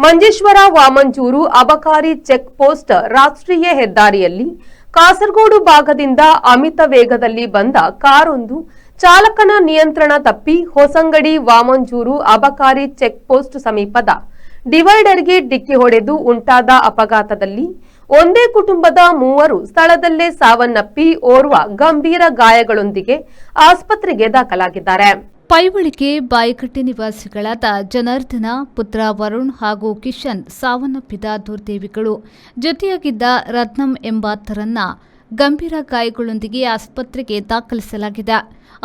ಮಂಜೇಶ್ವರ ವಾಮಂಜೂರು ಅಬಕಾರಿ check post ರಾಷ್ಟ್ರೀಯ ಹೆದ್ದಾರಿಯಲ್ಲಿ ಕಾಸರಗೋಡು ಭಾಗದಿಂದ ಅಮಿತ ವೇಗದಲ್ಲಿ ಬಂದ ಕಾರೊಂದು ಚಾಲಕನ ನಿಯಂತ್ರಣ ತಪ್ಪಿ ಹೊಸಂಗಡಿ ವಾಮಂಜೂರು ಅಬಕಾರಿ ಚೆಕ್ ಪೋಸ್ಟ್ ಸಮೀಪದ ಡಿವೈಡರ್ಗೆ ಡಿಕ್ಕಿ ಹೊಡೆದು ಉಂಟಾದ ಅಪಘಾತದಲ್ಲಿ ಒಂದೇ ಕುಟುಂಬದ 3 ಸ್ಥಳದಲ್ಲೇ ಸಾವನ್ನಪ್ಪಿ ಓರ್ವ ಗಂಭೀರ ಗಾಯಗಳೊಂದಿಗೆ ಆಸ್ಪತ್ರೆಗೆ ದಾಖಲಾಗಿದ್ದಾರೆ. ಪೈವಳಿಕೆ ಬಾಯಿಕಟ್ಟಿ ನಿವಾಸಿಗಳಾದ ಜನಾರ್ದನ, ಪುತ್ರ ವರುಣ್ ಹಾಗೂ ಕಿಶನ್ ಸಾವನ್ನಪ್ಪಿದ ದುರ್ದೈವಿಗಳು. ಜೊತೆಯಾಗಿದ್ದ ರತ್ನಂ ಎಂಬಾತರನ್ನ ಗಂಭೀರ ಗಾಯಗಳೊಂದಿಗೆ ಆಸ್ಪತ್ರೆಗೆ ದಾಖಲಿಸಲಾಗಿದೆ.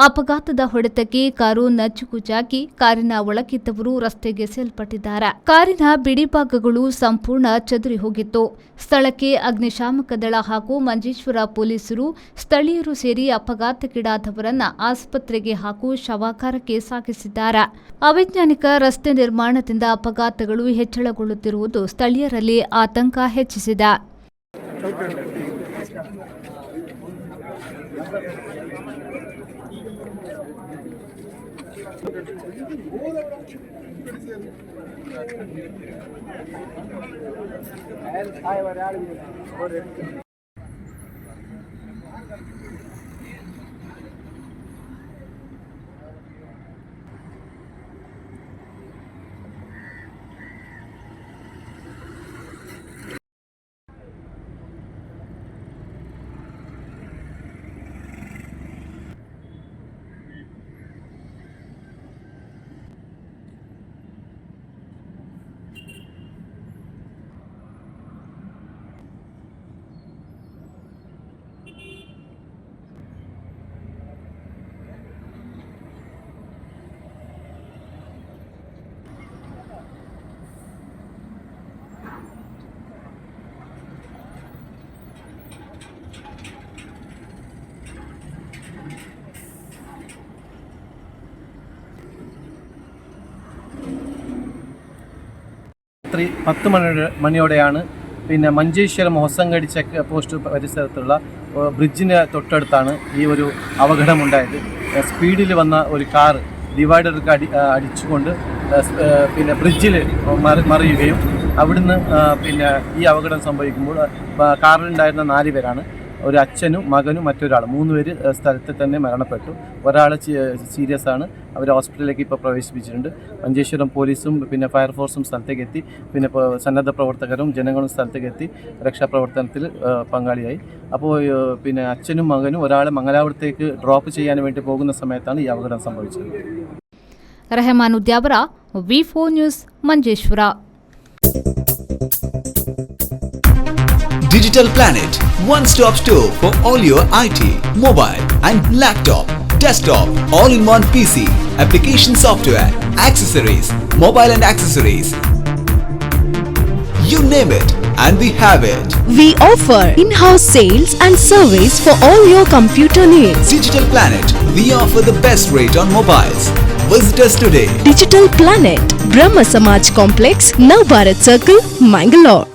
ಅಪಘಾತದ ಹೊಡೆತಕ್ಕೆ ಕಾರು ನಜ್ಜುಗುಜ್ಜಾಗಿ ಕಾರಿನ ಒಳಗಿದ್ದವರು ರಸ್ತೆಗೆ ಎಸೆಯಲ್ಪಟ್ಟಿದ್ದಾರೆ. ಕಾರಿನ ಬಿಡಿಭಾಗಗಳು ಸಂಪೂರ್ಣ ಚದುರಿ ಹೋಗಿತ್ತು. ಸ್ಥಳಕ್ಕೆ ಅಗ್ನಿಶಾಮಕ ದಳ ಹಾಗೂ ಮಂಜೇಶ್ವರ ಪೊಲೀಸರು, ಸ್ಥಳೀಯರು ಸೇರಿ ಅಪಘಾತಕ್ಕೀಡಾದವರನ್ನ ಆಸ್ಪತ್ರೆಗೆ ಹಾಗೂ ಶವಾಗಾರಕ್ಕೆ ಸಾಗಿಸಿದ್ದಾರೆ. ಅವೈಜ್ಞಾನಿಕ ರಸ್ತೆ ನಿರ್ಮಾಣದಿಂದ ಅಪಘಾತಗಳು ಹೆಚ್ಚಳಗೊಳ್ಳುತ್ತಿರುವುದು ಸ್ಥಳೀಯರಲ್ಲಿ ಆತಂಕ ಹೆಚ್ಚಿಸಿದೆ. രാത്രി 10 മണിയോടെയാണ് മഞ്ചേശ്വരം ഹൊസങ്കടി ചെക്ക് പോസ്റ്റ് പരിസരത്തുള്ള ബ്രിഡ്ജിന് തൊട്ടടുത്താണ് ഈ ഒരു അപകടമുണ്ടായത്. സ്പീഡിൽ വന്ന ഒരു കാർ ഡിവൈഡർക്ക് അടിച്ചുകൊണ്ട് ബ്രിഡ്ജിൽ മറിയുകയും അവിടുന്ന് ഈ അപകടം സംഭവിക്കുമ്പോൾ കാറിലുണ്ടായിരുന്ന 4 പേരാണ്. ഒരു അച്ഛനും മകനും മറ്റൊരാൾ 3 പേര് സ്ഥലത്ത് തന്നെ മരണപ്പെട്ടു. ഒരാൾ സീരിയസ് ആണ്. അവർ ഹോസ്പിറ്റലിലേക്ക് ഇപ്പോൾ പ്രവേശിപ്പിച്ചിട്ടുണ്ട്. മഞ്ചേശ്വരം പോലീസും ഫയർഫോഴ്സും സ്ഥലത്തേക്ക് എത്തി. സന്നദ്ധ പ്രവർത്തകരും ജനങ്ങളും സ്ഥലത്തേക്ക് എത്തി രക്ഷാപ്രവർത്തനത്തിൽ പങ്കാളിയായി. അപ്പോൾ അച്ഛനും മകനും ഒരാളെ മംഗലാപുരത്തേക്ക് ഡ്രോപ്പ് ചെയ്യാൻ വേണ്ടി പോകുന്ന സമയത്താണ് ഈ അപകടം സംഭവിച്ചത്. Rahman Udyavara, V4 news, Manjeshwara. Digital Planet, one-stop store for all your IT, mobile and laptop, desktop, all-in-one PC, application software, accessories, mobile and accessories. You name it and we have it. We offer in-house sales and service for all your computer needs. Digital Planet, we offer the best rate on mobiles. Visit us today. Digital Planet, Brahma Samaj Complex, Navbharat Circle, Mangalore.